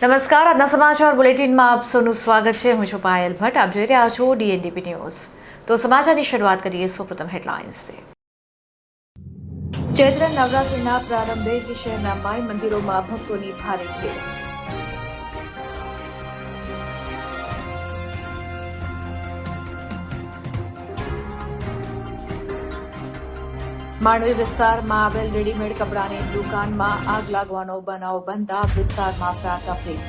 નમસ્કાર, આજના સમાચાર બુલેટિનમાં આપ સૌનું સ્વાગત છે. હું છું પાયલ ભટ્ટ. આપ જોઈ રહ્યા છો DNDP ન્યૂઝ. તો સમાચારની શરૂઆત કરીએ સૌપ્રથમ હેડલાઇન્સથી. ચૈત્ર નવરાત્રિના પ્રારંભે જ શહેરના માઈ મંદિરોમાં ભક્તોની ભારે ભીડ. માંડવી વિસ્તારમાં આવેલ રેડીમેડ કપડાની દુકાનમાં આગ લાગવાનો બનાવ બનતા વિસ્તારમાં અફરાતફરી.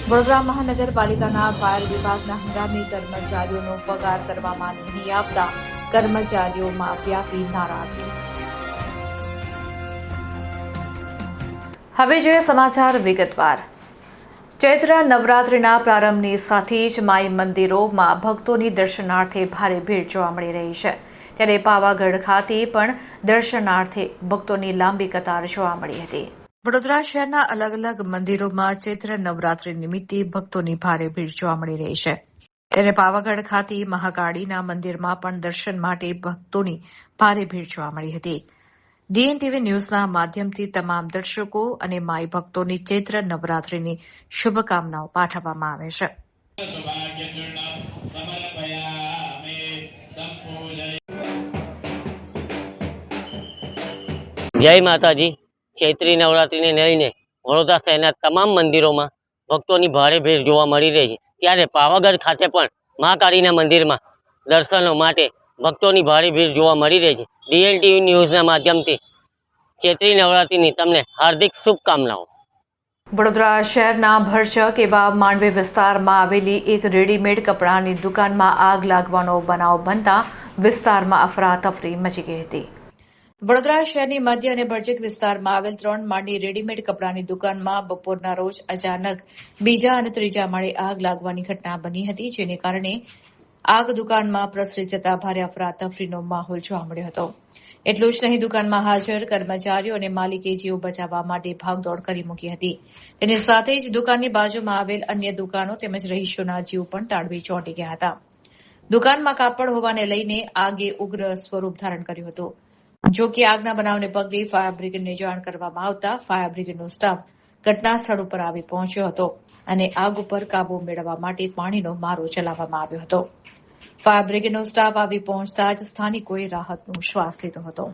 વડોદરા મહાનગરપાલિકાના ફાયર વિભાગના હંગામી કર્મચારીઓનો પગાર કરવામાં નહીં આપતા કર્મચારીઓમાં વ્યાપી નારાજગી. હવે જોઈએ સમાચાર વિગતવાર. ચૈત્ર નવરાત્રિના પ્રારંભની સાથે જ માઈ મંદિરોમાં ભક્તોની દર્શનાર્થે ભારે ભીડ જોવા મળી રહી છે. ત્યારે પાવાગઢ ખાતે પણ દર્શનાર્થે ભક્તોની લાંબી કતાર જોવા મળી હતી. વડોદરા શહેરના અલગ અલગ મંદિરોમાં ચૈત્ર નવરાત્રિ નિમિત્તે ભક્તોની ભારે ભીડ જોવા મળી રહી છે. ત્યારે પાવાગઢ ખાતે મહાકાળીના મંદિરમાં પણ દર્શન માટે ભક્તોની ભારે ભીડ જોવા મળી હતી. DNTV ન્યૂઝના માધ્યમથી તમામ દર્શકો અને માઈ ભક્તોની ચૈત્ર નવરાત્રિની શુભકામનાઓ પાઠવવામાં આવે છે. જય માતાજી. ચૈત્રી નવરાત્રિને લઈને વડોદરા શહેરના તમામ મંદિરોમાં ભક્તોની ભારે ભીડ જોવા મળી રહી છે. ત્યારે પાવાગઢ ખાતે પણ મહાકાળીના મંદિરમાં દર્શનો માટે ભક્તોની ભારે ભીડ જોવા મળી રહી છે. DNTV ન્યૂઝના માધ્યમથી ચૈત્રી નવરાત્રિની તમને હાર્દિક શુભકામનાઓ. વડોદરા શહેરના ભરચક એવા માંડવી વિસ્તારમાં આવેલી એક રેડીમેડ કપડાની દુકાનમાં આગ લાગવાનો બનાવ બનતા વિસ્તારમાં અફરાતફરી મચી ગઈ હતી. વડોદરા શહેરની મધ્ય અને ભરચક વિસ્તારમાં આવેલ 3 માળની રેડીમેડ કપડાની દુકાનમાં બપોરના રોજ અચાનક બીજા અને ત્રીજા માળે આગ લાગવાની ઘટના બની હતી, જેને કારણે આગ દુકાનમાં પ્રસરી જતા ભારે અફરાતફરીનો માહોલ જોવા મળ્યો હતો. એટલું જ નહીં, દુકાનમાં હાજર કર્મચારીઓ અને માલિકે જીવ બચાવવા માટે ભાગદોડ કરી મૂકી હતી. તેની સાથે જ દુકાનની બાજુમાં આવેલ અન્ય દુકાનો તેમજ રહીશોના જીવ પણ તાળવી ચોંટી ગયા હતા. દુકાનમાં કાપડ હોવાને લઈને આગે ઉગ્ર સ્વરૂપ ધારણ કર્યું હતું. જો કે આગના બનાવને પગલે ફાયર બ્રિગેડને જાણ કરવામાં આવતા ફાયર બ્રિગેડનો સ્ટાફ ઘટના સ્થળ ઉપર આવી પહોંચ્યો હતો અને આગ ઉપર કાબુ મેળવવા માટે પાણીનો મારો ચલાવવામાં આવ્યો હતો. ફાયર બ્રિગેડનો સ્ટાફ આવી પહોંચતા જ સ્થાનિકોએ રાહતનો શ્વાસ લીધો હતો.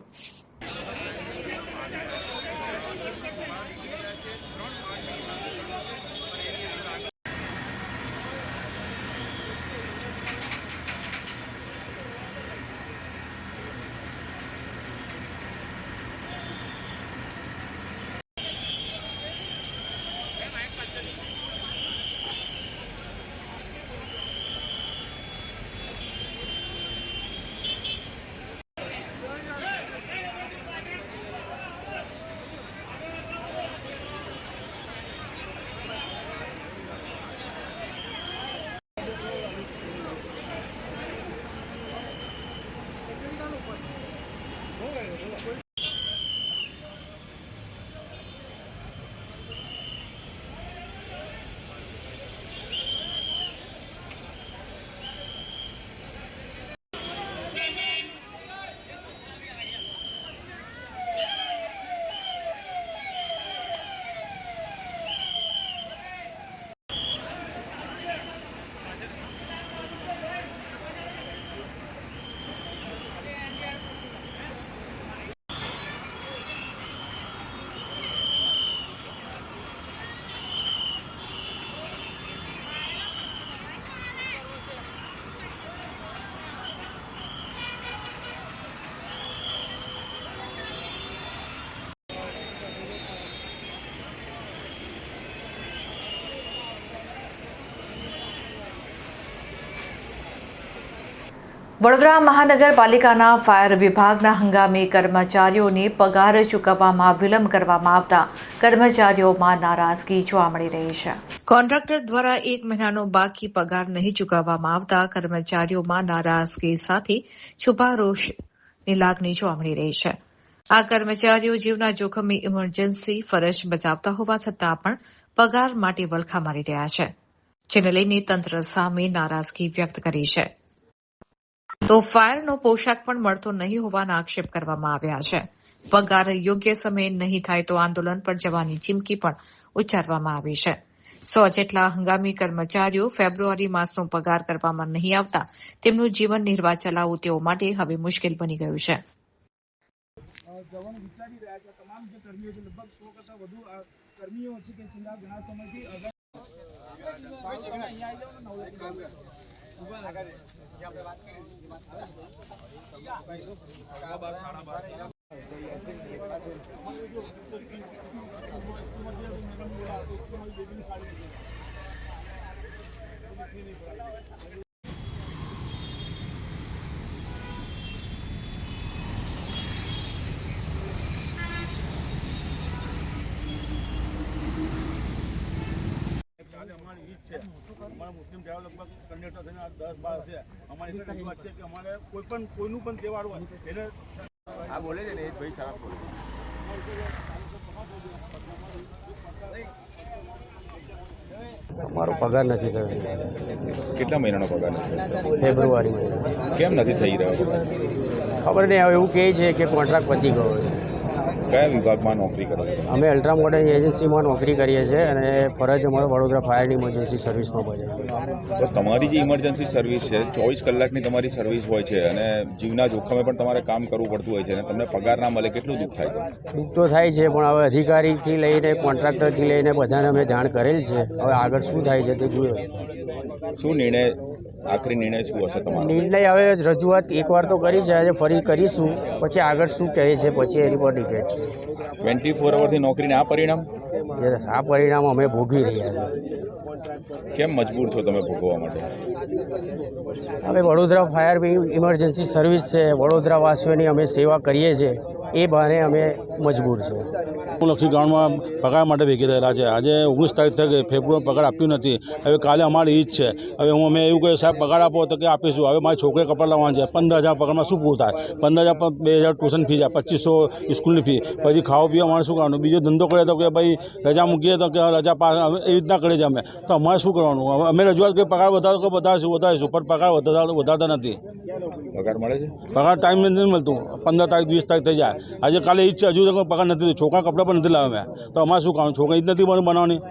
વડોદરા મહાનગરપાલિકાના ફાયર વિભાગના હંગામી કર્મચારીઓને પગાર ચૂકવવામાં વિલંબ કરવામાં આવતા કર્મચારીઓમાં નારાજગી જોવા મળી રહી છે. કોન્ટ્રાક્ટર દ્વારા 1 મહિનાનો બાકી પગાર નહીં ચૂકવવામાં આવતા કર્મચારીઓમાં નારાજગી સાથે છુપા રોષની લાગણી જોવા મળી રહી છે. આ કર્મચારીઓ જીવના જોખમે ઇમરજન્સી ફરજ બજાવતા હોવા છતાં પણ પગાર માટે વલખા મારી રહ્યા છે, જેને લઈને તંત્ર સામે નારાજગી વ્યક્ત કરી છે. તો ફાયરનો પોશાક પણ મળતો નહીં હોવાના આક્ષેપ કરવામાં આવ્યા છે. પગાર યોગ્ય સમયે નહીં થાય તો આંદોલન પર જવાની ચીમકી પણ ઉચ્ચારવામાં આવી છે. 100 જેટલા હંગામી કર્મચારીઓ ફેબ્રુઆરી માસનો પગાર કરવામાં નહીં આવતા તેમનું જીવન નિર્વાહ ચલાવવું તેઓ માટે હવે મુશ્કેલ બની ગયું છે. જવાનું વિચારી રહ્યા છે. તમામ જે કર્મીઓ છે, લગભગ 100 કરતાં વધુ કર્મીઓ છે કે છેલ્લા ઘણા સમયથી તમે અહીંયા આવી જાઓ ને અમારી ઈજ છે. અમારા મુસ્લિમ ડ્રાઈવર લગભગ કંડક્ટર થઈને 10-12 છે. અમારી એક રજૂઆત છે કે અમારે કોઈનું પણ તહેવાર હોય એને આ બોલે છે ને એ ભાઈ ખરાબ બોલે અમારો પગાર નથી થયો. કેટલા મહિનાનો પગાર નથી? ફેબ્રુઆરી મહિના. કેમ નથી થઈ રહ્યો? ખબર નહીં, હવે એવું કહે છે કે કોન્ટ્રાક્ટ પતી ગયો છે. કયા વિભાગમાં નોકરી કરો છો? અમે અલ્ટ્રા મોડર્ન એજન્સીમાં નોકરી કરીએ છીએ અને ફરજ અમારો વડોદરા ફાયરની ઇમરજન્સી સર્વિસમાં બજાવે. તો તમારી જે ઇમરજન્સી સર્વિસ છે 24 કલાકની તમારી સર્વિસ હોય છે અને જીવના જોખમે પણ તમારે કામ કરવું પડતું હોય છે અને તમને પગાર ના મળે, કેટલું દુઃખ થાય છે? દુઃખ તો થાય છે, પણ હવે અધિકારીથી લઈને કોન્ટ્રાક્ટરથી લઈને બધાને અમે જાણ કરેલ છે. હવે આગળ શું થાય છે તે જોયો. શું નિર્ણય, આખરી નિર્ણય શું હશે તમારો? નિર્ણય હવે રજૂઆત એકવાર તો કરી છે, આજે ફરી કરીશું. પછી આગળ શું કહે છે પછી એની પર ડિપેન્ડ છે. 24 અવરથી નોકરીને આ પરિણામ? આ પરિણામ અમે ભોગવી રહ્યા છીએ. કેમ મજબૂર છો તમે ભોગવવા માટે? હવે વડોદરા ફાયર ઇમરજન્સી સર્વિસ છે, વડોદરાવાસીઓની અમે સેવા કરીએ છીએ, એ બહાને અમે મજબૂર છે. હું લખી ગામમાં પગાર માટે ભેગી થયેલા છે. આજે 19 તારીખ થઈ ગઈ, ફેબ્રુઆરી પગાર આપ્યું નથી. હવે કાલે અમારી ઈજ છે. હવે અમે એવું કહ્યું સાહેબ પગાર આપો તો કે આપીશું. હવે મારી છોકરીએ કપડાં લાવવાના છે. 15,000 પગારમાં શું પૂરું થાય? 15,000 2,000 ટ્યુશન ફી જાય, 2500 સ્કૂલની ફી, પછી ખાવા પીવા અમારે શું કરવાનું? બીજો ધંધો કરીએ તો કે ભાઈ રજા મૂકીએ તો કે રજા પાસ, એવી રીતના કરીએ છીએ અમે. તો અમારે શું કરવાનું? અમે રજૂઆત કરી પગાર વધારો કે વધારીશું, પણ પગાર વધારતા નથી. પગાર મળે છે? પગાર ટાઈમ નથી મળતું. 15 તારીખ 20 તારીખ થઈ જાય. આજે કાલે ઈજ છે, હજુ તો પગાર નથી. છોકરા કપડાં પણ નથી લાવ્યા મેં. તો અમારે શું કરવાનું? છોકરા ઈજ નથી બનાવવાની.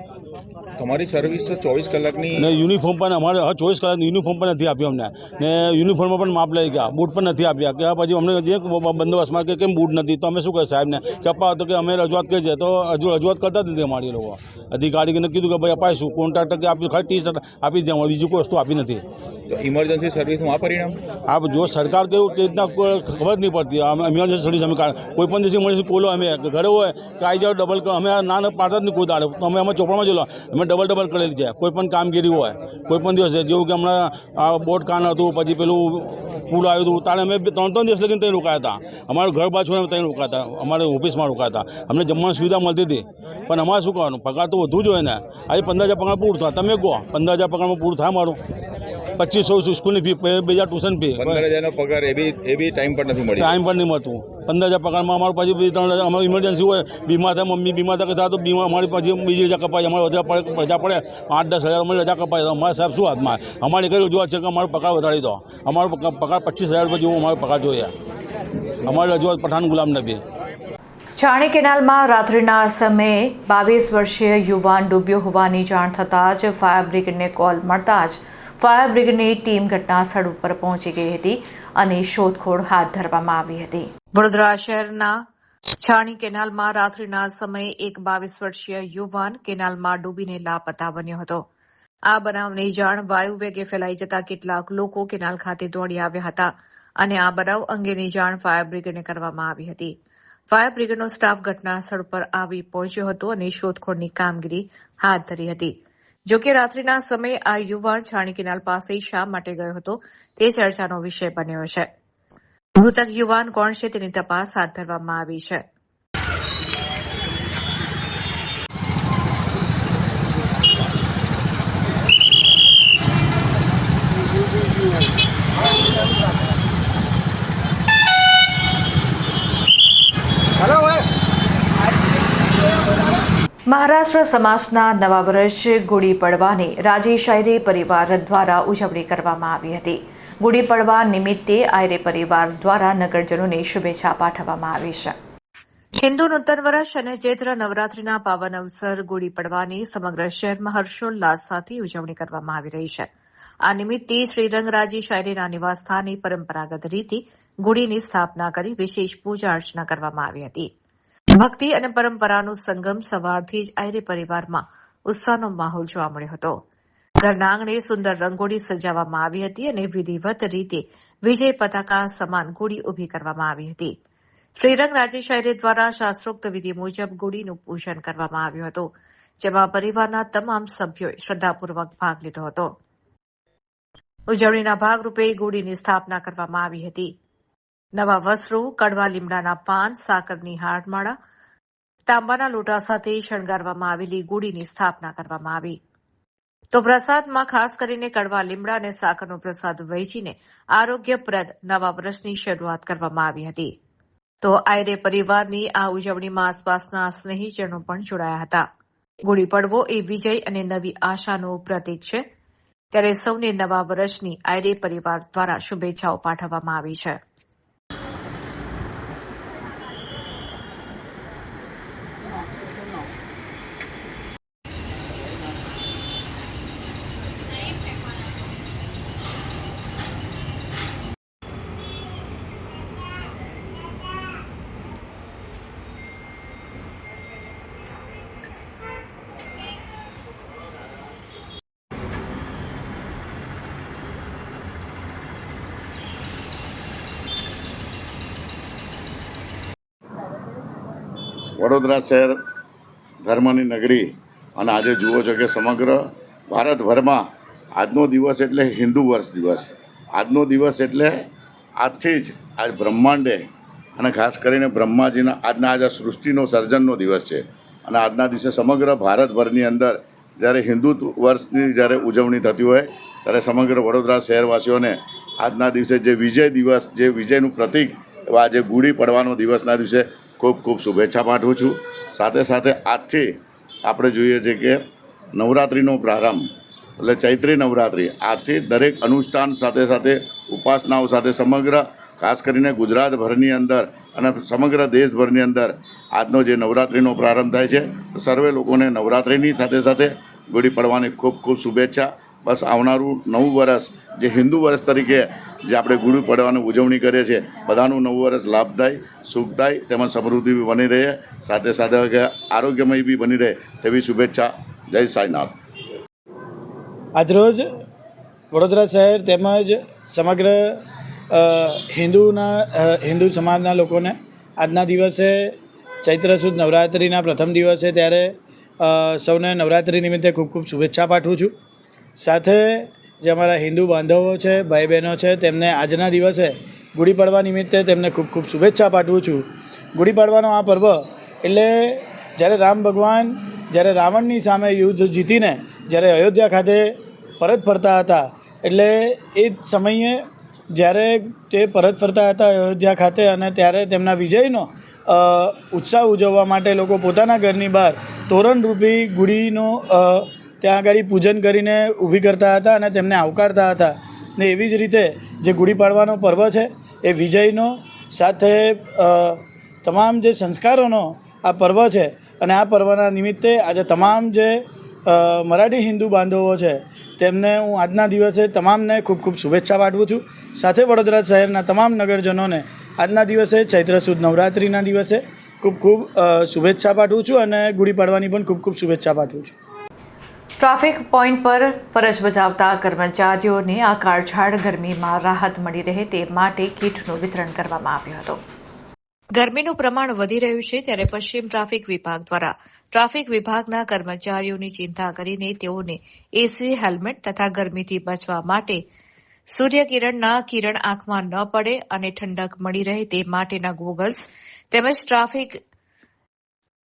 તમારી સર્વિસ તો 24 કલાકની ને યુનિફોર્મ પણ અમારે 24 કલાકનું યુનિફોર્મ પણ નથી આપ્યું અમને. ને યુનિફોર્મમાં પણ માપ લઈ ગયા, બૂટ પણ નથી આપ્યા. કે પછી અમને જે બંદોબસ્તમાં કે કેમ બૂટ નથી, તો અમે શું કહે સાહેબને કે અપાવો, તો કે અમે રજૂઆત કરી છે. તો હજુ રજૂઆત કરતા જ નથી અમારી લોકો. અધિકારીને કીધું કે ભાઈ અપાઈશું, કોન્ટ્રાક્ટર કે આપ્યું, ખાલી ટી-શર્ટ આપી દે, બીજું કોઈ વસ્તુ આપી નથી. તો ઇમરજન્સી સર્વિસનું આ પરિણામ? આ જો સરકાર કેવું કે રીતના ખબર જ નહીં પડતી. ઇમરજન્સી સર્વિસ અમે કોઈ પણ દિવસે ઇમરજન્સી બોલો અમે ઘરે હોય કે આવી જાઓ ડબલ, અમે ના પાડતા જ નહીં કોઈ દાડે. તો અમે ચોપડામાં જોલો અમે ડબલ કરેલી છે. કોઈ પણ કામગીરી હોય, કોઈ પણ દિવસે, જેવું કે હમણાં આ બોટ કાન હતું, પછી પેલું પુલ આવ્યું હતું, તારે અમે 3 દિવસ લગીને ત્યાં રોકાયા હતા. અમારું ઘર બાજુ ત્યાં રોકાતા, અમારે ઓફિસમાં રોકાતા. અમને જમવાની સુવિધા મળતી હતી, પણ અમારે શું કરવાનું? પગાર તો વધુ જોઈએ ને. આજે 15,000 પગાર પૂરું થાય. તમે કહો 15,000 પગારમાં પૂરું થાય મારું? 2500 સ્કૂલની ફી, 2,000 ટ્યુશન ફી, 15,000નો પગાર એ બી ટાઈમ પર નથી મળી. ટાઈમ પર નહીં મળતું. 15,000 પગારમાં અમારું પછી 3,000 અમારી ઇમરજન્સી હોય, બીમાર થાય, મમ્મી બીમાર થાય તો બીમાર, અમારી પછી બીજી રજા કપાય. અમારે રજા પડે 8-10 હજાર અમારી રજા કપાય. તો અમારે સાહેબ શું હાથમાં? અમારી કઈ રજૂઆત છે કે અમારો પગાર વધારી દો. અમારો પગાર 25,000 રૂપિયા જેવો અમારો પગાર જોઈએ. અમારી રજૂઆત પઠાણ ગુલામ નબી. છાણી કેનાલમાં રાત્રિના સમયે 22 વર્ષીય યુવાન ડૂબ્યો હોવાની જાણ થતાં જ ફાયર બ્રિગેડને કોલ મળતા જ ફાયર બ્રિગેડની ટીમ ઘટના સ્થળ ઉપર પહોંચી ગઈ હતી અને શોધખોળ હાથ ધરવામાં આવી હતી. વડોદરા શહેરના છાણી કેનાલમાં રાત્રિના સમયે એક 22 વર્ષીય યુવાન કેનાલમાં ડૂબીને લાપતા બન્યો હતો. આ બનાવની જાણ વાયુ વેગે ફેલાઈ જતા કેટલાક લોકો કેનાલ ખાતે દોડી આવ્યા હતા અને આ બનાવ અંગેની જાણ ફાયર બ્રિગેડને કરવામાં આવી હતી. ફાયર બ્રિગેડનો સ્ટાફ ઘટના સ્થળ પર આવી પહોંચ્યો હતો અને શોધખોળની કામગીરી હાથ ધરી હતી. જોકે રાત્રિના સમયે આ યુવાન છાણી કેનાલ પાસે શા માટે ગયો હતો તે ચર્ચાનો વિષય બન્યો છે. મૃતક યુવાન કોણ છે તેની તપાસ હાથ ધરવામાં આવી છે. મહારાષ્ટ્ર સમાજના નવા વર્ષ ગુડી પડવાની રાજેશ આયરે પરિવાર દ્વારા ઉજવણી કરવામાં આવી હતી. ગુડી પડવા નિમિત્તે આયરે પરિવાર દ્વારા નગરજનોને શુભેચ્છા પાઠવવામાં આવી છે. હિન્દુ નૂતન વર્ષ અને ચૈત્ર નવરાત્રીના પાવન અવસર ગુડી પડવાની સમગ્ર શહેરમાં હર્ષોલ્લાસ સાથે ઉજવણી કરવામાં આવી રહી છે. આ નિમિત્તે શ્રીરંગરાજી શાયરીના નિવાસસ્થાને પરંપરાગત રીતે ગુડીની સ્થાપના કરી વિશેષ પૂજા અર્ચના કરવામાં આવી હતી. ભક્તિ અને પરંપરાનો સંગમ સવારથી જ આયરે પરિવારમાં ઉત્સાહનો માહોલ જોવા મળ્યો હતો. ઘરના આંગણે સુંદર રંગોળી સજાવવામાં આવી હતી અને વિધિવત રીતે વિજય પતાકા સમાન ગુડી ઉભી કરવામાં આવી હતી. શ્રીરંગરાજી શાયરી દ્વારા શાસ્ત્રોક્ત વિધિ મુજબ ગુડીનું પૂજન કરવામાં આવ્યું હતું, જેમાં પરિવારના તમામ સભ્યોએ શ્રદ્ધાપૂર્વક ભાગ લીધો હતો. ઉજવણીના ભાગરૂપે ગુડીની સ્થાપના કરવામાં આવી હતી. નવા વસ્ત્રો, કડવા લીમડાના પાન, સાકરની હારમાળા, તાંબાના લોટા સાથે શણગારવામાં આવેલી ગુડીની સ્થાપના કરવામાં આવી. તો પ્રસાદમાં ખાસ કરીને કડવા લીમડા અને સાકરનો પ્રસાદ વહેંચીને આરોગ્યપ્રદ નવા વર્ષની શરૂઆત કરવામાં આવી હતી. તો આયરે પરિવારની આ ઉજવણીમાં આસપાસના સ્નેહીજનો પણ જોડાયા હતા. ગુડી પડવો એ વિજય અને નવી આશાનું પ્રતીક છે, ત્યારે સૌને નવા વર્ષની આયરે પરિવાર દ્વારા શુભેચ્છાઓ પાઠવવામાં આવી છે. વડોદરા શહેર ધર્મની નગરી અને આજે જુઓ છો કે સમગ્ર ભારતભરમાં આજનો દિવસ એટલે હિન્દુ વર્ષ દિવસ. આજનો દિવસ એટલે આજથી જ આજ બ્રહ્માંડે અને ખાસ કરીને બ્રહ્માજીના આજના આ સૃષ્ટિનો સર્જનનો દિવસ છે. અને આજના દિવસે સમગ્ર ભારતભરની અંદર જ્યારે હિન્દુ વર્ષની જ્યારે ઉજવણી થતી હોય ત્યારે સમગ્ર વડોદરા શહેરવાસીઓને આજના દિવસે જે વિજય દિવસ, જે વિજયનું પ્રતીક એવા આજે ગુડી પડવાનો દિવસના દિવસે ખૂબ ખૂબ શુભેચ્છા પાઠવું છું. સાથે સાથે આજથી આપણે જોઈએ છે કે નવરાત્રિનો પ્રારંભ એટલે ચૈત્રી નવરાત્રિ, આજથી દરેક અનુષ્ઠાન સાથે સાથે ઉપાસનાઓ સાથે સમગ્ર ખાસ કરીને ગુજરાતભરની અંદર અને સમગ્ર દેશભરની અંદર આજનો જે નવરાત્રિનો પ્રારંભ થાય છે, સર્વે લોકોને નવરાત્રિની સાથે સાથે ગુડી પડવાની ખૂબ ખૂબ શુભેચ્છા. બસ આવનારું નવું વર્ષ જે હિન્દુ વર્ષ તરીકે જે આપણે ગુડી પડવાની ઉજવણી કરીએ છીએ, બધાનું નવું વર્ષ લાભદાયી, સુખદાયી તેમજ સમૃદ્ધિ બી બની રહે, સાથે સાથે આરોગ્યમય બી બની રહે તેવી શુભેચ્છા. જય સાંઈનાથ. આજરોજ વડોદરા શહેર તેમજ સમગ્ર હિન્દુ સમાજના લોકોને આજના દિવસે ચૈત્ર સુદ નવરાત્રિના પ્રથમ દિવસે ત્યારે સૌને નવરાત્રિ નિમિત્તે ખૂબ ખૂબ શુભેચ્છા પાઠવું છું. સાથે જે અમારા હિન્દુ બાંધવો છે, ભાઈ બહેનો છે, તેમને આજના દિવસે ગુડી પડવા નિમિત્તે તેમને ખૂબ ખૂબ શુભેચ્છા પાઠવું છું. ગુડી પડવાનો આ પર્વ એટલે જ્યારે રામ ભગવાન જ્યારે રાવણની સામે યુદ્ધ જીતીને જ્યારે અયોધ્યા ખાતે પરત ફરતા હતા, એટલે એ સમયે જ્યારે તે પરત ફરતા હતા અયોધ્યા ખાતે, અને ત્યારે તેમના વિજયનો ઉત્સાહ ઉજવવા માટે લોકો પોતાના ઘરની બહાર તોરણરૂપી ગુડીનો ત્યાં આગળ પૂજન કરીને ઊભી કરતા હતા અને તેમને આવકારતા હતા. ને એવી જ રીતે જે ગુડી પાડવાનો પર્વ છે એ વિજયનો સાથે તમામ જે સંસ્કારોનો આ પર્વ છે. અને આ પર્વના નિમિત્તે આજે તમામ જે મરાઠી હિન્દુ બાંધવો છે તેમને હું આજના દિવસે તમામને ખૂબ ખૂબ શુભેચ્છા પાઠવું છું. સાથે વડોદરા શહેરના તમામ નગરજનોને આજના દિવસે ચૈત્ર સુદ નવરાત્રિના દિવસે ખૂબ ખૂબ શુભેચ્છા પાઠવું છું અને ગુડી પાડવાની પણ ખૂબ ખૂબ શુભેચ્છા પાઠવું છું. ટ્રાફિક પોઈન્ટ પર ફરજ બજાવતા કર્મચારીઓને આ કાળઝાળ ગરમીમાં રાહત મળી રહે તે માટે કીટનું વિતરણ કરવામાં આવ્યું હતું. ગરમીનું પ્રમાણ વધી રહ્યું છે, ત્યારે પશ્ચિમ ટ્રાફિક વિભાગ દ્વારા ટ્રાફિક વિભાગના કર્મચારીઓની ચિંતા કરીને તેઓને એસી, હેલ્મેટ તથા ગરમીથી બચવા માટે સૂર્યકિરણના કિરણ આંખમાં ન પડે અને ઠંડક મળી રહે તે માટેના ગોગલ્સ તેમજ ટ્રાફિક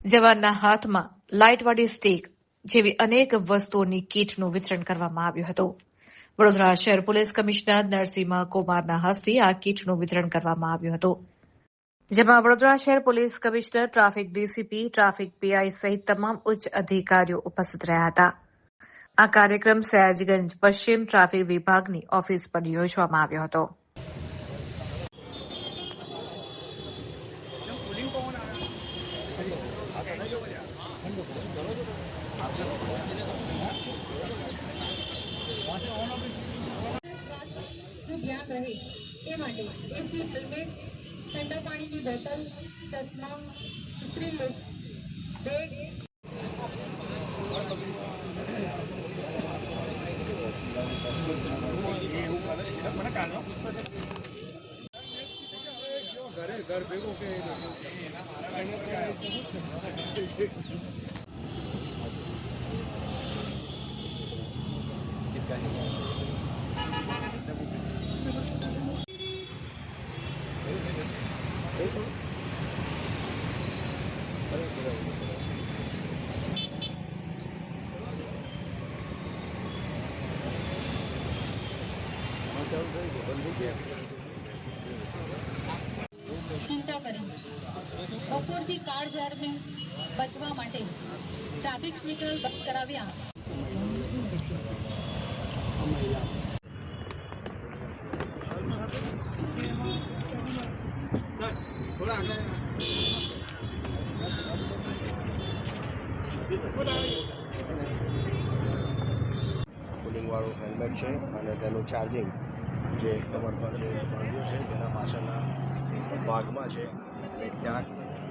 જવાનના હાથમાં લાઇટવાળી સ્ટીક જેવી અનેક વસ્તુઓની કીટનું વિતરણ કરવામાં આવ્યું હતું. વડોદરા શહેર પોલીસ કમિશનર નરસિંહ કુમારના હસ્તે આ કીટનું વિતરણ કરવામાં આવ્યું હતું, જેમાં વડોદરા શહેર police commissioner, traffic DCP, traffic PI સહિત તમામ ઉચ્ચ અધિકારીઓ ઉપસ્થિત રહ્યા હતા. આ કાર્યક્રમ સયાજગંજ પશ્ચિમ ટ્રાફિક વિભાગની ઓફિસ પર યોજવામાં આવ્યો હતો. સ્વાસ્થ્યનું ધ્યાન રહે એ માટે એસી હેલ્મેટ, ઠંડા પાણીની બોટલ, ચશ્મા, સ્ક્રીન લોશન, બેગ ચિંતા કરી બપોરથી કાળઝાળને બચવા માટે ટ્રાફિક સિગ્નલ બંધ કરાવ્યા. કુલિંગવાળું હેલ્મેટ છે અને તેનું ચાર્જિંગ જે કમર પર જે બાંધ્યું છે તેના પાછળના ભાગમાં છે અને ક્યાંક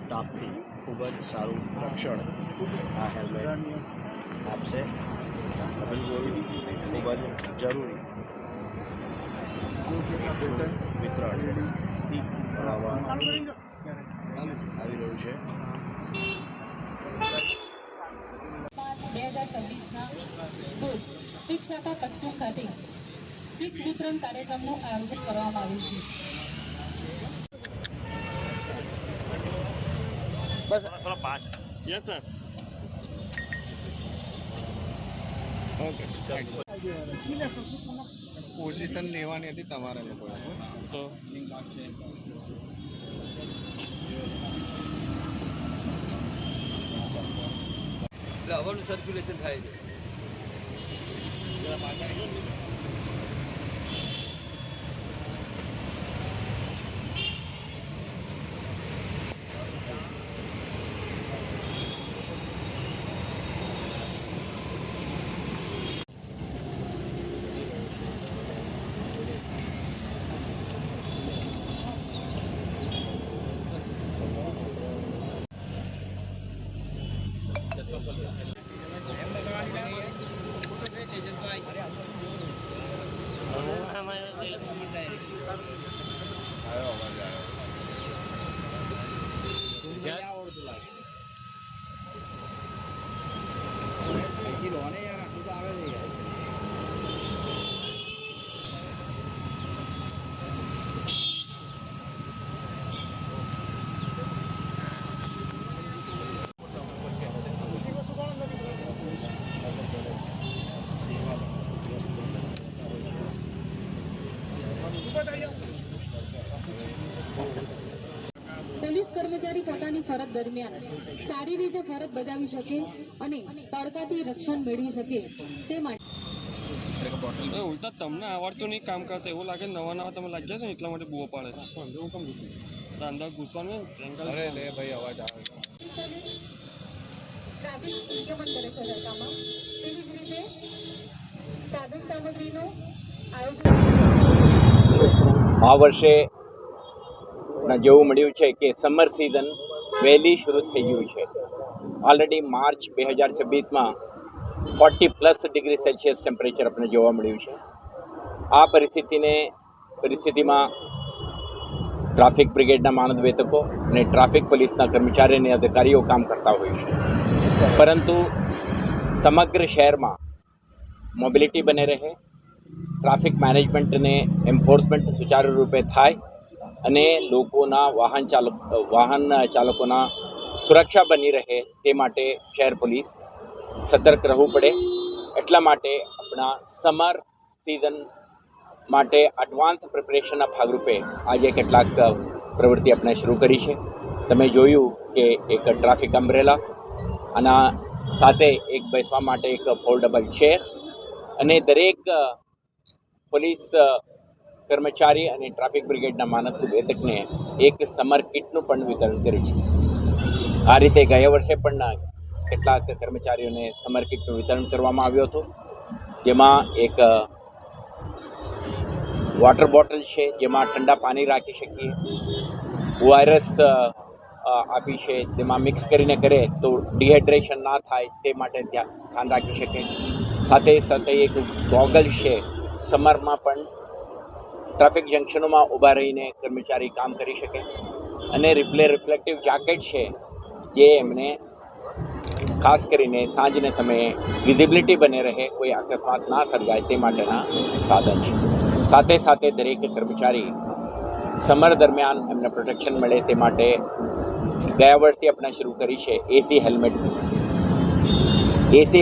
તાપથી ખૂબ જ સારું રક્ષણ આ હેલ્મેટ આપશે. બિલકુલ ખૂબ જ જરૂરી વિતરણ કરવામાં આવી રહ્યું છે. 2024ના રોજ પીક શાખા પશ્ચિમ ખાતે પીક વિતરણ કાર્યક્રમનું આયોજન કરવામાં આવ્યું છે. પોઝિશન લેવાની હતી તમારે લોકોએ તો એટલે હવાનું સર્ક્યુલેશન થાય છે. પોલીસ કર્મચારી પોતાની ફરજ દરમિયાન સારી રીતે ફરજ બજાવી શકે અને તડકાથી રક્ષણ મેળવી શકે તે માટે ઉલટા તમને આવડતું નહીં કામ કરતા એવું લાગે નવા નવા તમે લાગ્યા છો એટલા માટે બુઓ પાડે છે. અંદર ઘૂસવાનું ભાઈ અવાજ આવે છે. ટ્રાફિક નિયમન કરે છે રસ્તામાં. તેવી જ રીતે સાધન સામગ્રીનું આયોજન આ વર્ષે જેવું મળ્યું છે કે સમર સિઝન વહેલી શરૂ થઈ ગયું છે. ઓલરેડી માર્ચ 2026માં 40+ ડિગ્રી સેલ્સિયસ ટેમ્પરેચર આપણે જોવા મળ્યું છે. આ પરિસ્થિતિમાં ટ્રાફિક બ્રિગેડના મહાનિદેશકો અને ટ્રાફિક પોલીસના કર્મચારી અને અધિકારીઓ કામ કરતા હોય છે. પરંતુ સમગ્ર શહેરમાં મોબિલિટી બને રહે, ટ્રાફિક મેનેજમેન્ટ અને એન્ફોર્સમેન્ટ સુચારુ રૂપે થાય અને લોકોના વાહન ચાલકોના સુરક્ષા બની રહે તે માટે શહેર પોલીસ સતર્ક રહેવું પડે. એટલા માટે આપણા સમર સિઝન માટે એડવાન્સ પ્રિપરેશનના ભાગરૂપે આજે કેટલાક પ્રવૃત્તિ આપણે શરૂ કરી છે. તમે જોયું કે એક ટ્રાફિક અમ્બ્રેલા, આના સાથે એક બેસવા માટે એક ફોલ્ડેબલ ચેર અને દરેક પોલીસ કર્મચારી અને ટ્રાફિક બ્રિગેડના માનદ વેતકને એક સમર કિટનું પણ વિતરણ કર્યું છે. આ રીતે ગયા વર્ષે પણ કેટલાક કર્મચારીઓને સમર કિટનું વિતરણ કરવામાં આવ્યું હતું, જેમાં એક વોટર બોટલ છે જેમાં ઠંડા પાણી રાખી શકીએ, ORS આપી છે તેમાં મિક્સ કરીને કરે તો ડિહાઇડ્રેશન ના થાય તે માટે ધ્યાન રાખી શકે. સાથે સાથે એક ગોગલ છે, સમરમાં પણ ટ્રાફિક જંકશનોમાં ઊભા રહીને કર્મચારી કામ કરી શકે, અને રિફ્લેક્ટિવ જેકેટ છે જે એમને ખાસ કરીને સાંજને સમયે વિઝિબિલિટી બને રહે, કોઈ અકસ્માત ના સર્જાય તે માટેના સાધન છે. સાથે સાથે દરેક કર્મચારી સમર દરમિયાન એમને પ્રોટેક્શન મળે તે માટે ગયા વર્ષથી આપણે શરૂ કરી છે એસી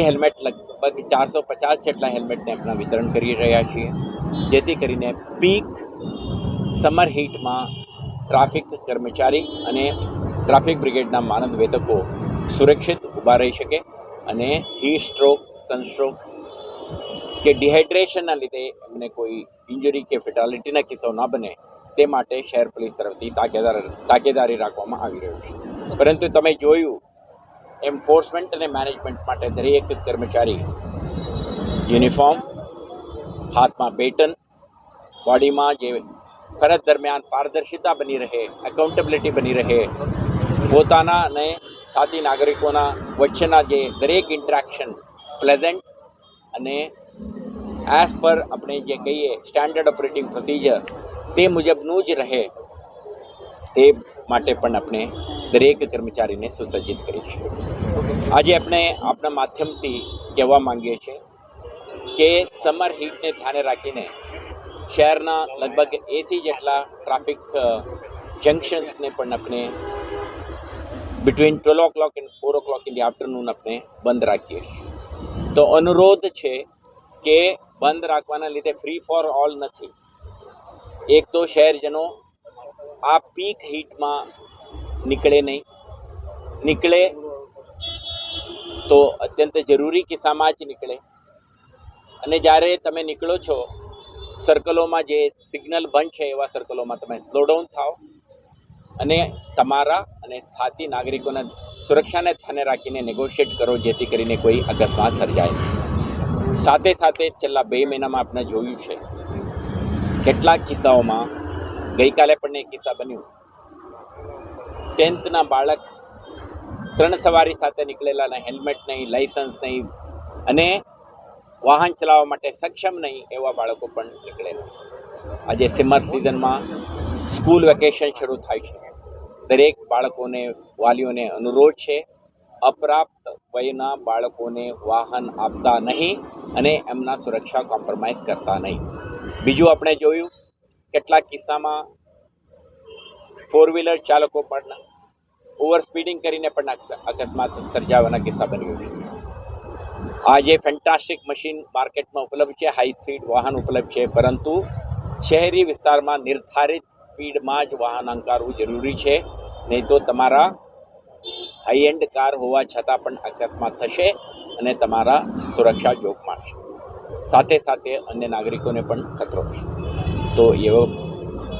હેલ્મેટ લગભગ 450 જેટલા હેલ્મેટને આપણે વિતરણ કરી રહ્યા છીએ, જેથી કરીને પીક સમર હીટમાં ટ્રાફિક કર્મચારી અને ટ્રાફિક બ્રિગેડના માનદ વેતકો સુરક્ષિત ઊભા રહી શકે અને હીટ સ્ટ્રોક, સનસ્ટ્રોક કે ડિહાઇડ્રેશનના લીધે એમને કોઈ ઇન્જરી કે ફેટાલિટીના કિસ્સો ન બને તે માટે શહેર પોલીસ તરફથી તાકેદારી રાખવામાં આવી રહ્યું છે. પરંતુ તમે જોયું એન્ફોર્સમેન્ટ અને મેનેજમેન્ટ માટે દરેક કર્મચારી યુનિફોર્મ, હાથમાં બેટન, બોડીમાં જે ફરજ દરમિયાન પારદર્શિતા બની રહે, એકાઉન્ટેબિલિટી બની રહે, પોતાના અને સાથી નાગરિકોના વચ્ચેના જે દરેક ઇન્ટરેક્શન પ્લેઝન્ટ અને એઝ પર આપણે જે કહીએ સ્ટાન્ડર્ડ ઓપરેટિંગ પ્રોસિજર તે મુજબનું જ રહે તે માટે પણ આપણે દરેક કર્મચારીને સુસજ્જિત કરી છે. આજે આપણે આપણા માધ્યમથી કહેવા માંગીએ છીએ કે સમર હીટને ધ્યાને રાખીને શહેરના લગભગ 80 જેટલા ટ્રાફિક જંકશન્સને પણ આપણે between 12 o'clock and 4 o'clock in the afternoon આપણે બંધ રાખીએ છીએ. તો અનુરોધ છે કે બંધ રાખવાના લીધે ફ્રી ફોર ઓલ નથી. એક તો શહેરજનો આ પીક હીટમાં નીકળે તો અત્યંત જરૂરી કિસ્સામાં જ નીકળે, અને જ્યારે તમે નીકળો છો સર્કલોમાં જે સિગ્નલ બંધ છે એવા સર્કલોમાં તમે સ્લો ડાઉન થાઓ અને તમારા અને સાથી નાગરિકોના સુરક્ષાને ધ્યાને રાખીને નેગોશિએટ કરો, જેથી કરીને કોઈ અકસ્માત સર્જાય. સાથે સાથે છેલ્લા 2 મહિનામાં આપણે જોયું છે કેટલાક કિસ્સાઓમાં, ગઈકાલે પણ એક કિસ્સા બન્યું, 10th બાળક 3 સવારી સાથે નીકળેલા ને હેલ્મેટ નહીં, લાયસન્સ નહીં અને વાહન ચલાવવા માટે સક્ષમ નહીં એવા બાળકો પણ નીકળેલા. આજે સમર સિઝનમાં સ્કૂલ વેકેશન શરૂ થાય છે. દરેક બાળકોને, વાલીઓને અનુરોધ છે અપ્રાપ્ત વયના બાળકોને વાહન આપતા નહીં અને એમના સુરક્ષા કોમ્પ્રોમાઇઝ કરતા નહીં. બીજું આપણે જોયું કેટલાક કિસ્સામાં 4-wheeler ચાલકો પણ ઓવર સ્પીડિંગ કરીને પણ અકસ્માત સર્જાવાના કિસ્સા બન્યો છે. આજે ફેન્ટાસ્ટિક મશીન માર્કેટમાં ઉપલબ્ધ છે, હાઈ સ્પીડ વાહન ઉપલબ્ધ છે, પરંતુ શહેરી વિસ્તારમાં નિર્ધારિત સ્પીડમાં જ વાહન હંકારવું જરૂરી છે, નહીં તો તમારા હાઈ એન્ડ કાર હોવા છતાં પણ અકસ્માત થશે અને તમારા સુરક્ષા જોખમાર છે. સાથે સાથે અન્ય નાગરિકોને પણ ખતરો છે. તો એવો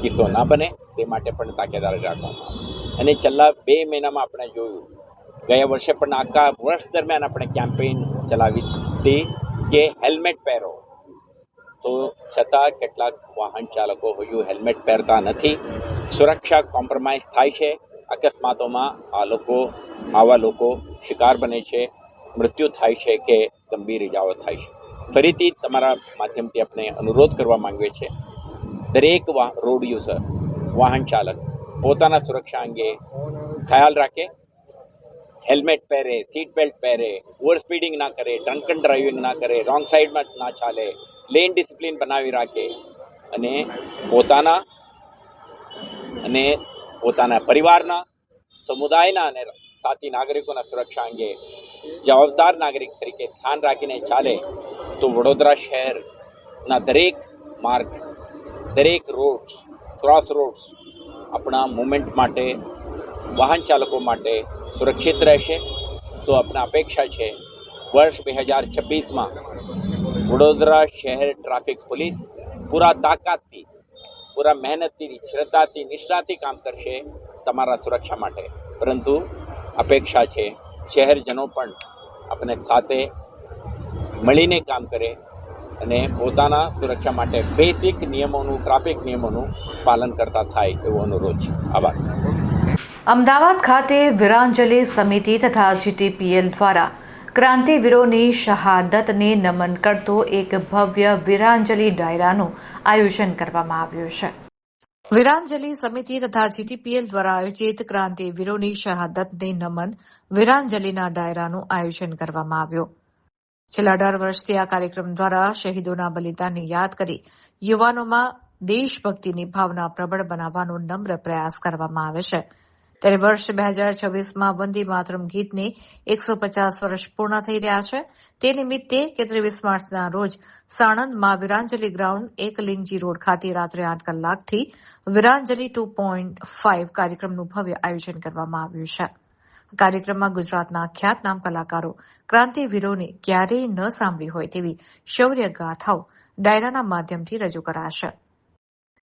કિસ્સો ના બને તે માટે પણ તાકેદારી રાખવામાં આવે. અને છેલ્લા 2 મહિનામાં આપણે જોયું, ગયા વર્ષે પણ આખા વર્ષ દરમિયાન આપણે કેમ્પેઇન ચલાવી હતી કે હેલ્મેટ પહેરો, તો છતાં કેટલાક વાહન ચાલકો હજુ હેલ્મેટ પહેરતા નથી. સુરક્ષા કોમ્પ્રોમાઇઝ થાય છે, અકસ્માતોમાં આવા લોકો શિકાર બને છે, મૃત્યુ થાય છે કે ગંભીર ઇજાઓ થાય છે. ફરીથી તમારા માધ્યમથી આપણે અનુરોધ કરવા માંગીએ છીએ દરેક રોડ યુઝર, વાહન ચાલક પોતાના સુરક્ષા અંગે ખ્યાલ રાખે, હેલ્મેટ પહેરે, સીટ બેલ્ટ પહેરે, ઓવર સ્પીડિંગ ના કરે, ડ્રંકન ડ્રાઇવિંગ ના કરે, રોંગ સાઈડમાં ના ચાલે, લેન ડિસિપ્લિન બનાવી રાખે અને પોતાના પરિવારના, સમુદાયના અને સાથી નાગરિકોના સુરક્ષા અંગે જવાબદાર નાગરિક તરીકે ધ્યાન રાખીને ચાલે તો વડોદરા શહેરના દરેક માર્ગ, દરેક રોડ્સ, ક્રોસ રોડ્સ આપણા મુવમેન્ટ માટે, વાહન ચાલકો માટે સુરક્ષિત રહેશે. તો આપણા અપેક્ષા છે વર્ષ 2026માં વડોદરા શહેર ટ્રાફિક પોલીસ પૂરા તાકાતથી, પૂરા મહેનતથી, શ્રદ્ધાથી, નિષ્ઠાથી કામ કરશે તમારા સુરક્ષા માટે. પરંતુ અપેક્ષા છે શહેરજનો પણ આપણે સાથે મળીને કામ કરે અને પોતાના સુરક્ષા માટે બેઝિક નિયમોનું, ટ્રાફિક નિયમોનું પાલન કરતા થાય એવો અનુરોધ છે. આભાર. અમદાવાદ ખાતે વીરાંજલિ સમિતિ તથા જીટીપીએલ દ્વારા ક્રાંતિવીરોની શહાદતને નમન કરતો એક ભવ્ય વીરાંજલિ ડાયરાનું આયોજન કરવામાં આવ્યું છે. વીરાંજલિ સમિતિ તથા જીટીપીએલ દ્વારા આયોજિત ક્રાંતિવીરોની શહાદતને નમન વીરાંજલિના ડાયરાનું આયોજન કરવામાં આવ્યું. છેલ્લા 18 વર્ષથી આ કાર્યક્રમ દ્વારા શહીદોના બલિદાનને યાદ કરી યુવાનોમાં દેશભક્તિની ભાવના પ્રબળ બનાવવાનો નમ્ર પ્રયાસ કરવામાં આવે છે. ત્યારે વર્ષ 2026માં વંદે માતરમ ગીતને 150 વર્ષ પૂર્ણ થઈ રહ્યા છે. તે નિમિત્તે 23 માર્ચના રોજ સાણંદમાં વીરાંજલિ ગ્રાઉન્ડ એકલિંગજી રોડ ખાતે રાત્રે 8 કલાકથી વીરાંજલિ 2.5 કાર્યક્રમનું ભવ્ય આયોજન કરવામાં આવ્યું છે. કાર્યક્રમમાં ગુજરાતના ખ્યાતનામ કલાકારો ક્રાંતિવીરોને ક્યારેય ન સાંભળી હોય તેવી શૌર્ય ગાથાઓ ડાયરાના માધ્યમથી રજૂ કરાશે.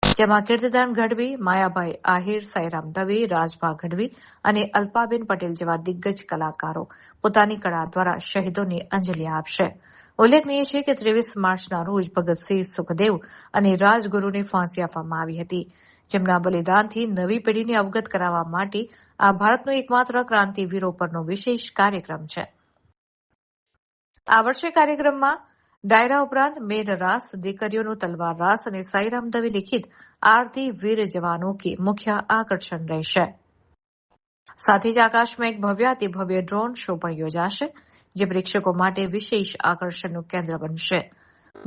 જેમાં કીર્તિદાન ગઢવી, માયાભાઈ આહિર, સાઈરામ દવે, રાજભા ગઢવી અને અલ્પાબેન પટેલ જેવા દિગ્ગજ કલાકારો પોતાની કળા દ્વારા શહીદોને અંજલિ આપશે. ઉલ્લેખનીય છે કે 23 માર્ચના રોજ ભગતસિંહ, સુખદેવ અને રાજગુરુને ફાંસી આપવામાં આવી હતી, જેમના બલિદાનથી નવી પેઢીને અવગત કરાવવા માટે આ ભારતનો એકમાત્ર ક્રાંતિવીરો પરનો વિશેષ કાર્યક્રમ છે. આ વર્ષે કાર્યક્રમમાં ડાયરા ઉપરાંત મેર રાસ, દીકરીઓનો તલવાર રાસ અને સાઈરામ દવે લિખિત આરતી વીર જવાનો કી મુખ્ય આકર્ષણ રહેશે. સાથે જ આકાશમાં એક ભવ્યાતિભવ્ય ડ્રોન શો પણ યોજાશે, જે પ્રેક્ષકો માટે વિશેષ આકર્ષણનું કેન્દ્ર બનશે.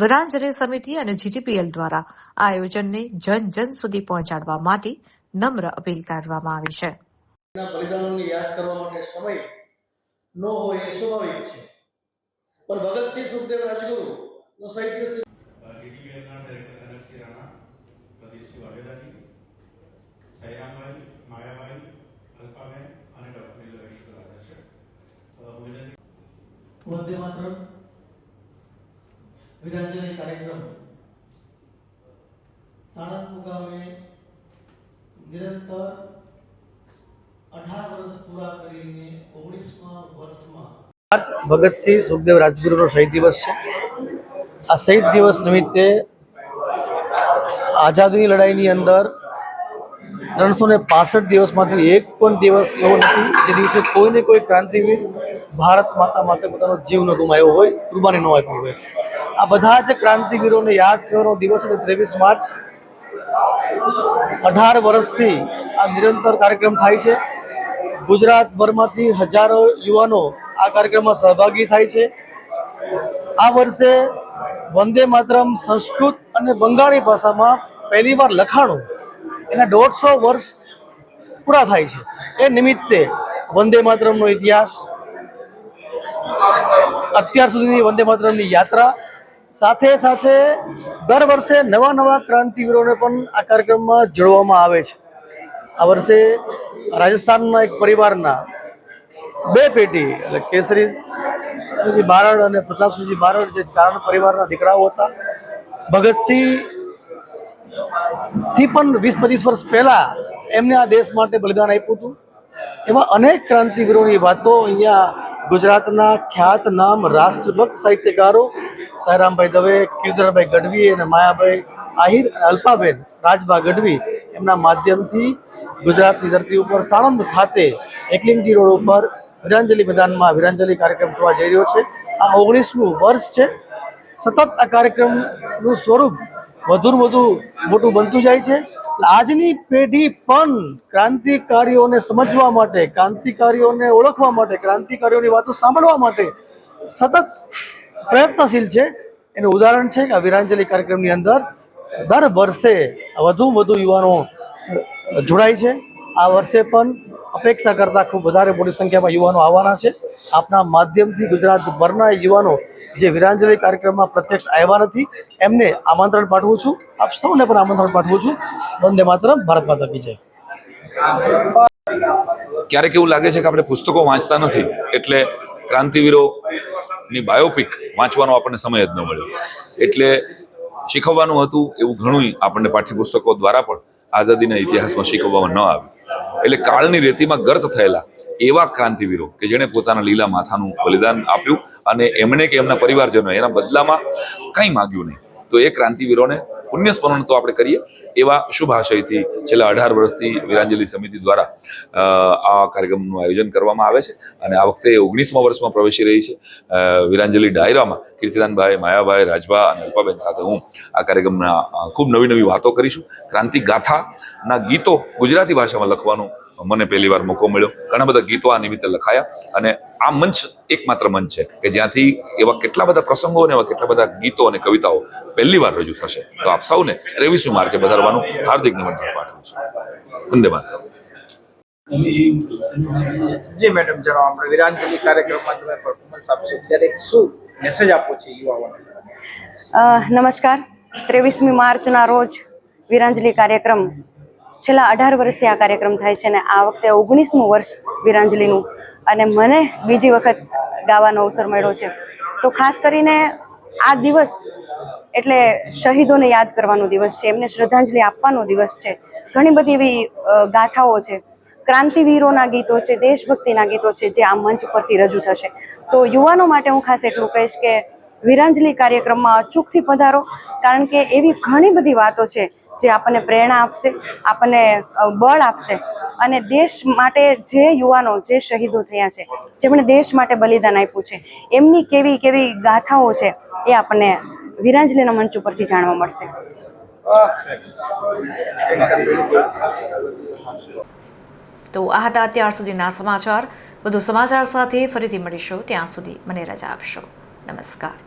વીરાંજલિ સમિતિ અને જીટીપીએલ દ્વારા આ આયોજનને જન જન સુધી પહોંચાડવા માટે નમ્ર અપીલ કરવામાં આવી છે. બલિદાનોને યાદ કરવા માટે સમય ન હોય એ સ્વાભાવિક છે, પણ ભગતસિંહ, સુખદેવ, રાજગુરુ નો શહીદ દિવસ જીટીપીએલના ડાયરેક્ટર કનકસિંહ રાણા, પ્રદીપસિંહ વાઘેલાજી, સાઈરામભાઈ, માયાભાઈ, અલ્પાબેન અને ડોક્ટર રવિશંકર હાજર છે. વંદે માતરમ વીરાંજલિ કાર્યક્રમ સાણંદ મુકામે નિરંતર 18 વર્ષ પૂરા કરીને 19મા વર્ષમાં ભગતસિંહ, સુખદેવ, રાજગુરુનો શહીદ દિવસ છે. આ શહીદ દિવસ નિમિત્તે આઝાદીની લડાઈની અંદર 365 દિવસમાંથી એક પણ દિવસ એવો નથી જે દિવસે કોઈને કોઈ ક્રાંતિવીર ભારત માતા માટે પોતાનો જીવ ન ગુમાવ્યો હોય, કુરબાની ન આપી હોય. આ બધા જ ક્રાંતિવીરોને યાદ કરવાનો દિવસ એટલે 23 માર્ચ. 18 વર્ષથી આ નિરંતર કાર્યક્રમ થાય છે. ગુજરાતભરમાંથી હજારો યુવાનો આ કાર્યક્રમમાં સહભાગી થાય છે. આ વર્ષે વંદે માતરમ સંસ્કૃત અને બંગાળી ભાષામાં પહેલીવાર લખાણું, એના 150 વર્ષ પૂરા થાય છે. એ નિમિત્તે વંદે માતરમનો ઇતિહાસ, અત્યાર સુધીની વંદે માતરમની યાત્રા, સાથે સાથે દર વર્ષે નવા નવા ક્રાંતિવીરોને પણ આ કાર્યક્રમમાં જોડવામાં આવે છે. આ વર્ષે રાજસ્થાનના એક પરિવારના 2 પેઢી એટલે કેસરીસિંહજી બારડ અને પ્રતાપસિંહજી બારડ, જે ચારણ પરિવારના દીકરાઓ હતા, ભગતસિંહથી પણ 20-25 વર્ષ પહેલા એમને આ દેશ માટે બલિદાન આપ્યું હતું. એવા અનેક ક્રાંતિવીરોની વાતો અહીંયા ગુજરાતના ખ્યાતનામ રાષ્ટ્રભક્ત સાહિત્યકારો સાઈરામભાઈ દવે, કીર્તિદાનભાઈ ગઢવી અને માયાભાઈ આહિર અને અલ્પાબેન રાજભા ગઢવી એમના માધ્યમથી ગુજરાતની ધરતી ઉપર સાણંદ ખાતે એકલિંગજી રોડ ઉપર વીરાંજલિ મેદાનમાં વીરાંજલિ કાર્યક્રમ થવા જઈ રહ્યો છે. આ 19મું વર્ષ છે. સતત આ કાર્યક્રમનું સ્વરૂપ વધુ મોટું બનતું જાય છે. આજની પેઢી પણ ક્રાંતિકારીઓને સમજવા માટે, ક્રાંતિકારીઓને ઓળખવા માટે, ક્રાંતિકારીઓની વાતો સાંભળવા માટે સતત પ્રયત્નશીલ છે. એનું ઉદાહરણ છે કે આ વીરાંજલિ કાર્યક્રમની અંદર દર વર્ષે વધુ યુવાનો જોડાય છે. આ વર્ષે પણ અપેક્ષા કરતાં ખૂબ વધારે મોટી સંખ્યામાં યુવાનો આવવાના છે. આપના માધ્યમથી ગુજરાતભરના યુવાનો જે વીરાંજલિ કાર્યક્રમમાં પ્રત્યક્ષ આવ્યા નથી એમને આમંત્રણ પાઠવું છું. આપ સૌને પણ આમંત્રણ પાઠવું છું. વંદે માતરમ, ભારત માતા કી જય. ક્યારેક એવું લાગે છે કે આપણે પુસ્તકો વાંચતા નથી, એટલે ક્રાંતિવીરોની બાયોપિક વાંચવાનો આપણને સમય જ ન મળ્યો. એટલે શીખવવાનું હતું એવું ઘણું આપણને પાઠ્યપુસ્તકો દ્વારા પણ આઝાદીના ઇતિહાસમાં શીખવવામાં ન આવ્યું. એટલે કાળની રેતીમાં ગર્ત થયેલા એવા ક્રાંતિવીરો કે જેણે પોતાના લીલા માથાનું બલિદાન આપ્યું અને એમણે કે એમના પરિવારજનોએ એના બદલામાં કંઈ માગ્યું નહીં. તો એ ક્રાંતિવીરોને પુણ્ય સ્મરણ તો આપણે કરીએ એવા શુભ આશયથી છેલ્લા 18 વર્ષથી વીરાંજલિ સમિતિ દ્વારા આ કાર્યક્રમનું આયોજન કરવામાં આવે છે અને આ વખતે 19મા વર્ષમાં પ્રવેશી રહી છે. વીરાંજલિ ડાયરામાં કીર્તિદાનભાઈ, માયાભાઈ, રાજભા અને અલ્પાબેન સાથે હું આ કાર્યક્રમના ખૂબ નવી વાતો કરીશું. ક્રાંતિ ગાથાના ગીતો ગુજરાતી ભાષામાં લખવાનું મને પહેલી વાર મોકો મળ્યો. ઘણા બધા ગીતો આ નિમિત્તે લખાયા અને આ મંચ એકમાત્ર મંચ છે કે જ્યાંથી એવા કેટલા બધા પ્રસંગો અને એવા કેટલા બધા ગીતો અને કવિતાઓ પહેલી વાર રજૂ થશે. તો આપ સૌને 23મી માર્ચે વધારવાનું હાર્દિક નિમંત્રણ પાઠવું છું. વંદે માતરમ. જી મેડમ, જણાવો, આપણે વીરાંજલિ કાર્યક્રમમાં તમે પરફોર્મન્સ આપશો ત્યારે શું મેસેજ આપો છો યુવાઓને? નમસ્કાર. 23મી માર્ચના રોજ વીરાંજલિ કાર્યક્રમ છેલ્લા 18 વર્ષથી આ કાર્યક્રમ થાય છે અને આ વખતે 19મું વર્ષ વીરાંજલિનું અને મને બીજી વખત ગાવાનો અવસર મળ્યો છે. તો ખાસ કરીને આ દિવસ એટલે શહીદોને યાદ કરવાનો દિવસ છે, એમને શ્રદ્ધાંજલિ આપવાનો દિવસ છે. ઘણી બધી એવી ગાથાઓ છે, ક્રાંતિવીરોના ગીતો છે, દેશભક્તિના ગીતો છે જે આ મંચ પરથી રજૂ થશે. તો યુવાનો માટે હું ખાસ એટલું કહીશ કે વીરાંજલિ કાર્યક્રમમાં અચૂકથી પધારો, કારણ કે એવી ઘણી બધી વાતો છે જે આપણને પ્રેરણા આપશે, આપણને બળ આપશે અને દેશ માટે જે યુવાનો, જે શહીદો થયા છે, જેમણે દેશ માટે બલિદાન આપ્યું છે, એમની કેવી કેવી ગાથાઓ છે એ આપણને વીરાંજલિના મંચ ઉપરથી જાણવા મળશે. તો આ હતા અત્યાર સુધીના સમાચાર. વધુ સમાચાર સાથે ફરીથી મળીશું. ત્યાં સુધી મને રજા આપશો. નમસ્કાર.